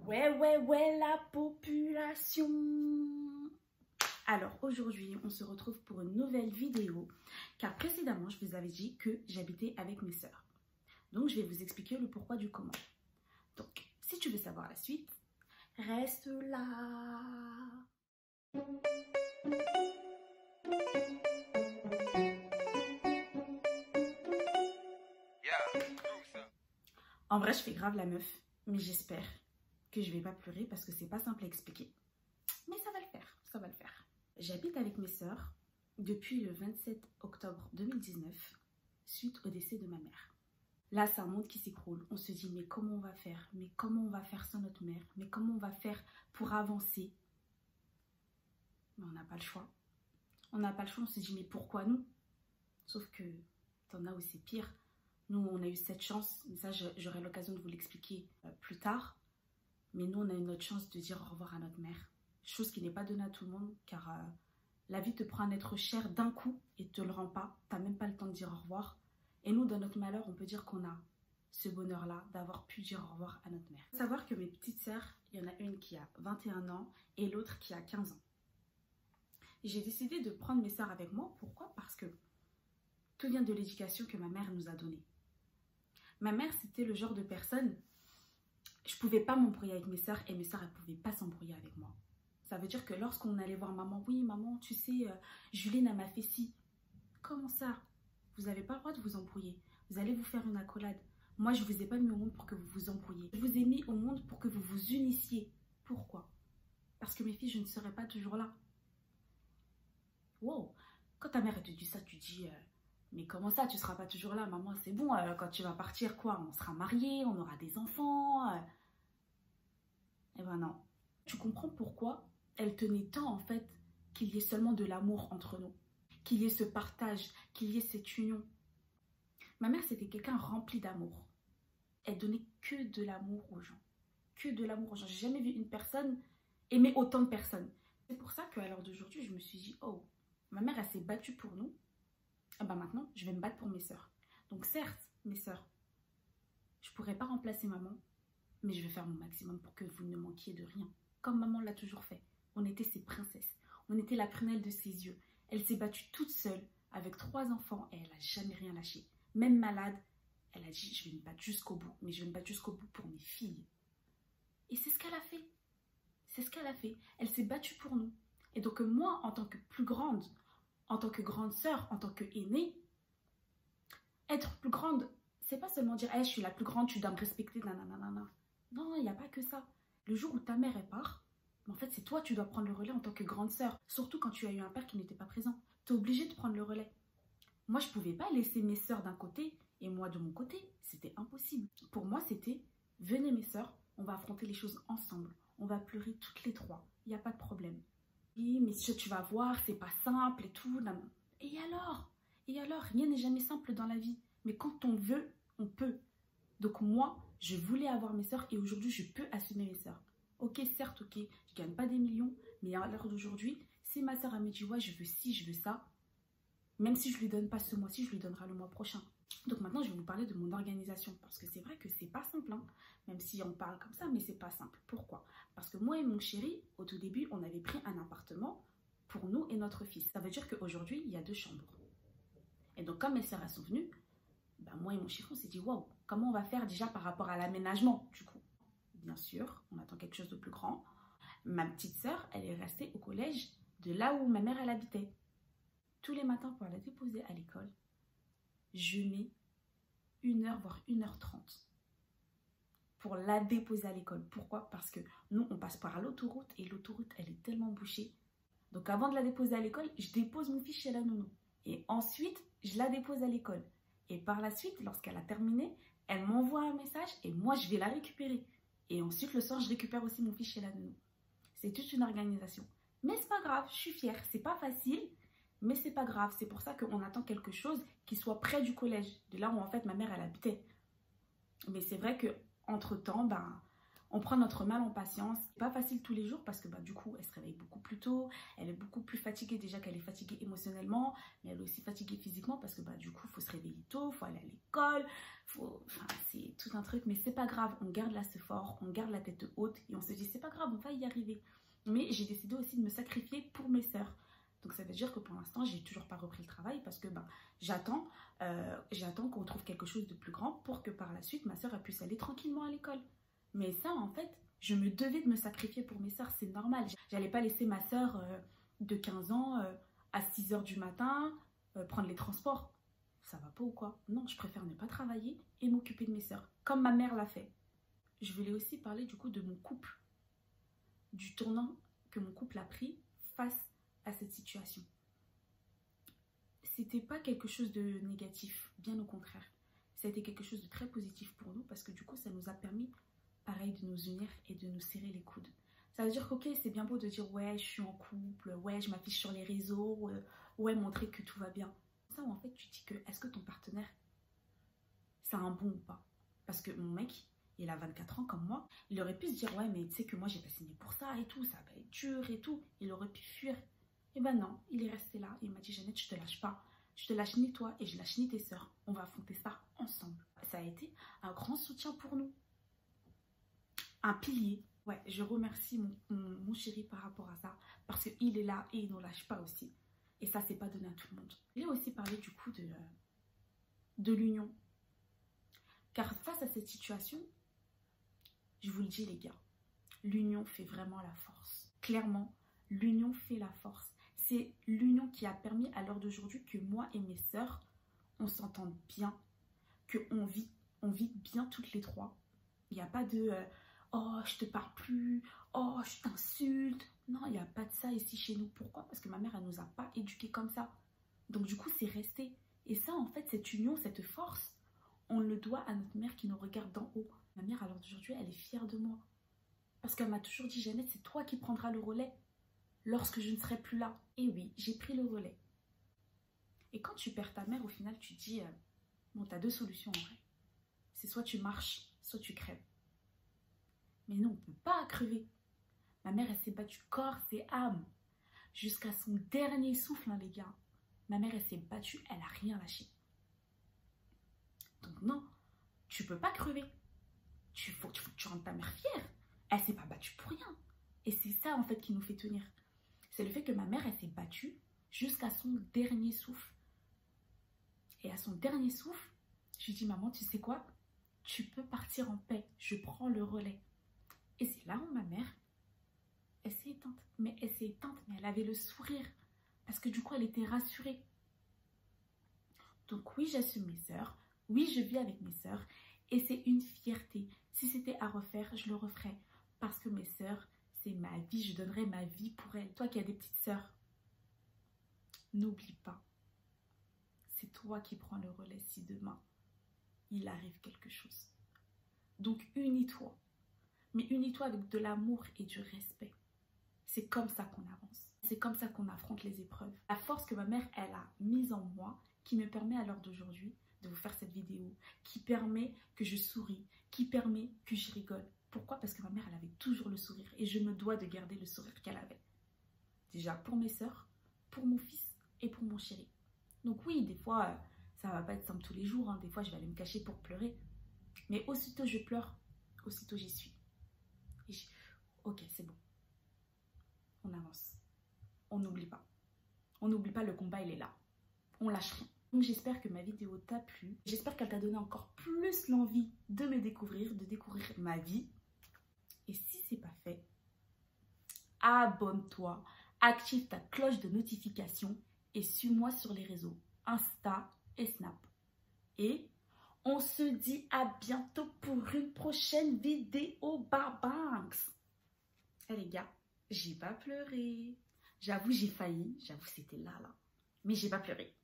Ouais, la population. Alors aujourd'hui, on se retrouve pour une nouvelle vidéo, car précédemment, je vous avais dit que j'habitais avec mes sœurs. Donc, je vais vous expliquer le pourquoi du comment. Donc, si tu veux savoir la suite, reste là. En vrai, je fais grave la meuf, mais j'espère que je vais pas pleurer parce que c'est pas simple à expliquer. Mais ça va le faire, ça va le faire. J'habite avec mes sœurs depuis le 27 octobre 2019, suite au décès de ma mère. Là, c'est un monde qui s'écroule. On se dit, mais comment on va faire? Mais comment on va faire sans notre mère? Mais comment on va faire pour avancer? Mais on n'a pas le choix. On n'a pas le choix, on se dit, mais pourquoi nous? Sauf que t'en as où c'est pire. Nous, on a eu cette chance, mais ça, j'aurai l'occasion de vous l'expliquer plus tard. Mais nous, on a eu notre chance de dire au revoir à notre mère. Chose qui n'est pas donnée à tout le monde, car la vie te prend un être cher d'un coup et ne te le rend pas. Tu n'as même pas le temps de dire au revoir. Et nous, dans notre malheur, on peut dire qu'on a ce bonheur-là d'avoir pu dire au revoir à notre mère. Il faut savoir que mes petites sœurs, il y en a une qui a 21 ans et l'autre qui a 15 ans. J'ai décidé de prendre mes sœurs avec moi. Pourquoi? Parce que tout vient de l'éducation que ma mère nous a donnée. Ma mère, c'était le genre de personne, je ne pouvais pas m'embrouiller avec mes sœurs et mes sœurs, elles ne pouvaient pas s'embrouiller avec moi. Ça veut dire que lorsqu'on allait voir maman, oui maman, tu sais, Juline, elle m'a fait ci. Comment ça? Vous n'avez pas le droit de vous embrouiller. Vous allez vous faire une accolade. Moi, je ne vous ai pas mis au monde pour que vous vous embrouilliez. Je vous ai mis au monde pour que vous vous unissiez. Pourquoi? Parce que mes filles, je ne serai pas toujours là. Wow. Quand ta mère elle te dit ça, tu dis... mais comment ça, tu ne seras pas toujours là, maman? C'est bon, quand tu vas partir, quoi? On sera mariés, on aura des enfants. Eh ben non. Tu comprends pourquoi elle tenait tant, en fait, qu'il y ait seulement de l'amour entre nous. Qu'il y ait ce partage, qu'il y ait cette union. Ma mère, c'était quelqu'un rempli d'amour. Elle donnait que de l'amour aux gens. Que de l'amour aux gens. J'ai jamais vu une personne aimer autant de personnes. C'est pour ça qu'à l'heure d'aujourd'hui, je me suis dit, oh, ma mère, elle s'est battue pour nous. Ah bah maintenant, je vais me battre pour mes sœurs. Donc certes, mes sœurs, je ne pourrai pas remplacer maman, mais je vais faire mon maximum pour que vous ne manquiez de rien. Comme maman l'a toujours fait. On était ses princesses. On était la prunelle de ses yeux. Elle s'est battue toute seule avec 3 enfants et elle n'a jamais rien lâché. Même malade, elle a dit, je vais me battre jusqu'au bout. Mais je vais me battre jusqu'au bout pour mes filles. Et c'est ce qu'elle a fait. C'est ce qu'elle a fait. Elle s'est battue pour nous. Et donc moi, en tant que plus grande, en tant que grande sœur, en tant qu'aînée, être plus grande, c'est pas seulement dire hey, je suis la plus grande, tu dois me respecter, nanana. Non, il n'y a pas que ça. Le jour où ta mère est part, en fait, c'est toi, tu dois prendre le relais en tant que grande sœur. Surtout quand tu as eu un père qui n'était pas présent. Tu es obligée de prendre le relais. Moi, je ne pouvais pas laisser mes sœurs d'un côté et moi de mon côté. C'était impossible. Pour moi, c'était venez mes sœurs, on va affronter les choses ensemble. On va pleurer toutes les 3. Il n'y a pas de problème. Oui, mais tu vas voir, c'est pas simple et tout. Et alors, rien n'est jamais simple dans la vie. Mais quand on veut, on peut. Donc moi, je voulais avoir mes sœurs et aujourd'hui, je peux assumer mes sœurs. Ok, certes, ok, je gagne pas des millions, mais à l'heure d'aujourd'hui, si ma sœur me dit ouais, je veux ci, je veux ça, même si je lui donne pas ce mois-ci, je lui donnerai le mois prochain. Donc maintenant, je vais vous parler de mon organisation parce que c'est vrai que c'est pas simple, hein, même si on parle comme ça, mais c'est pas simple. Pourquoi? Parce que moi et mon chéri, au tout début, on avait pris un appartement pour nous et notre fils. Ça veut dire qu'aujourd'hui, il y a 2 chambres. Et donc, comme mes sœurs sont venues, ben, moi et mon chéri, on s'est dit, waouh, comment on va faire déjà par rapport à l'aménagement du coup? Bien sûr, on attend quelque chose de plus grand. Ma petite sœur, elle est restée au collège de là où ma mère, elle habitait. Tous les matins, pour la déposer à l'école, je mets 1h, voire 1h30 pour la déposer à l'école. Pourquoi? Parce que nous, on passe par l'autoroute et l'autoroute, elle est tellement bouchée. Donc, avant de la déposer à l'école, je dépose mon fils chez la nounou. Et ensuite, je la dépose à l'école. Et par la suite, lorsqu'elle a terminé, elle m'envoie un message et moi, je vais la récupérer. Et ensuite, le soir, je récupère aussi mon fils chez la nounou. C'est toute une organisation. Mais c'est pas grave, je suis fière. C'est pas facile, mais c'est pas grave. C'est pour ça qu'on attend quelque chose qui soit près du collège, de là où en fait ma mère, elle habitait. Mais c'est vrai que entre-temps, ben, on prend notre mal en patience. C'est pas facile tous les jours parce que du coup, elle se réveille beaucoup plus tôt. Elle est beaucoup plus fatiguée déjà qu'elle est fatiguée émotionnellement. Mais elle est aussi fatiguée physiquement parce que du coup, il faut se réveiller tôt, il faut aller à l'école, Enfin, c'est tout un truc, mais c'est pas grave. On garde la ce fort, on garde la tête haute et on se dit c'est pas grave, on va y arriver. Mais j'ai décidé aussi de me sacrifier pour mes sœurs. Donc ça veut dire que pour l'instant, j'ai toujours pas repris le travail parce que j'attends qu'on trouve quelque chose de plus grand pour que par la suite, ma sœur puisse aller tranquillement à l'école. Mais ça, en fait, je me devais de me sacrifier pour mes sœurs, c'est normal. J'allais pas laisser ma sœur de 15 ans à 6 h du matin prendre les transports. Ça va pas ou quoi? Non, je préfère ne pas travailler et m'occuper de mes sœurs, comme ma mère l'a fait. Je voulais aussi parler du coup de mon couple, du tournant que mon couple a pris face à cette situation. C'était pas quelque chose de négatif, bien au contraire. Ça a été quelque chose de très positif pour nous parce que du coup, ça nous a permis, pareil, de nous unir et de nous serrer les coudes. Ça veut dire qu'ok, c'est bien beau de dire ouais, je suis en couple, ouais, je m'affiche sur les réseaux, ouais, montrer que tout va bien. Ça, en fait, tu dis que est-ce que ton partenaire, c'est un bon ou pas? Parce que mon mec, il a 24 ans comme moi, il aurait pu se dire ouais, mais tu sais que moi, j'ai pas signé pour ça et tout, ça va être dur et tout. Il aurait pu fuir. Et ben non, il est resté là. Il m'a dit Jeannette, je te lâche pas. Je te lâche ni toi et je lâche ni tes sœurs. On va affronter ça ensemble. Ça a été un grand soutien pour nous. Un pilier. Ouais, je remercie mon chéri par rapport à ça. Parce qu'il est là et il ne lâche pas aussi. Et ça, c'est pas donné à tout le monde. Il a aussi parlé du coup de l'union. Car face à cette situation, je vous le dis les gars, l'union fait vraiment la force. Clairement, l'union fait la force. C'est l'union qui a permis à l'heure d'aujourd'hui que moi et mes sœurs, on s'entende bien, qu'on vit bien toutes les trois. Il n'y a pas de oh, je te parle plus, oh, je t'insulte. Non, il n'y a pas de ça ici chez nous. Pourquoi? Parce que ma mère, elle ne nous a pas éduqués comme ça. Donc du coup, c'est resté. Et ça, en fait, cette union, cette force, on le doit à notre mère qui nous regarde d'en haut. Ma mère, à l'heure d'aujourd'hui, elle est fière de moi. Parce qu'elle m'a toujours dit, Jeannette, c'est toi qui prendras le relais lorsque je ne serai plus là. Et oui, j'ai pris le relais. Et quand tu perds ta mère, au final, tu te dis, bon, tu as deux solutions en vrai. C'est soit tu marches, soit tu crèves. Mais non, on ne peut pas crever. Ma mère, elle s'est battue corps et âme. Jusqu'à son dernier souffle, hein, les gars. Ma mère, elle s'est battue, elle n'a rien lâché. Donc non, tu peux pas crever. Faut que tu rendes ta mère fière. Elle s'est pas battue pour rien. Et c'est ça, en fait, qui nous fait tenir. C'est le fait que ma mère, elle s'est battue jusqu'à son dernier souffle. Et à son dernier souffle, je lui dis, maman, tu sais quoi? Tu peux partir en paix. Je prends le relais. Et c'est là où ma mère, elle s'est éteinte. Mais elle s'est éteinte, mais elle avait le sourire. Parce que du coup, elle était rassurée. Donc oui, j'assume mes sœurs. Oui, je vis avec mes sœurs. Et c'est une fierté. Si c'était à refaire, je le referais. Parce que mes sœurs, c'est ma vie. Je donnerais ma vie pour elles. Toi qui as des petites sœurs, n'oublie pas. C'est toi qui prends le relais si demain, il arrive quelque chose. Donc unis-toi. Mais unis-toi avec de l'amour et du respect. C'est comme ça qu'on avance. C'est comme ça qu'on affronte les épreuves. La force que ma mère, elle a mise en moi, qui me permet à l'heure d'aujourd'hui de vous faire cette vidéo, qui permet que je souris, qui permet que je rigole. Pourquoi? Parce que ma mère, elle avait toujours le sourire. Et je me dois de garder le sourire qu'elle avait. Déjà pour mes sœurs, pour mon fils et pour mon chéri. Donc oui, des fois, ça va pas être simple tous les jours. Hein. Des fois, je vais aller me cacher pour pleurer. Mais aussitôt je pleure, aussitôt j'y suis. Ok, c'est bon. On avance. On n'oublie pas. On n'oublie pas, le combat, il est là. On lâche rien. Donc j'espère que ma vidéo t'a plu. J'espère qu'elle t'a donné encore plus l'envie de me découvrir, de découvrir ma vie. Et si c'est pas fait, abonne-toi, active ta cloche de notification et suis-moi sur les réseaux Insta et Snap. Et on se dit à bientôt pour une prochaine vidéo. Bye bye. Eh les gars, j'ai pas pleuré. J'avoue, j'ai failli. J'avoue, c'était là. Mais j'ai pas pleuré.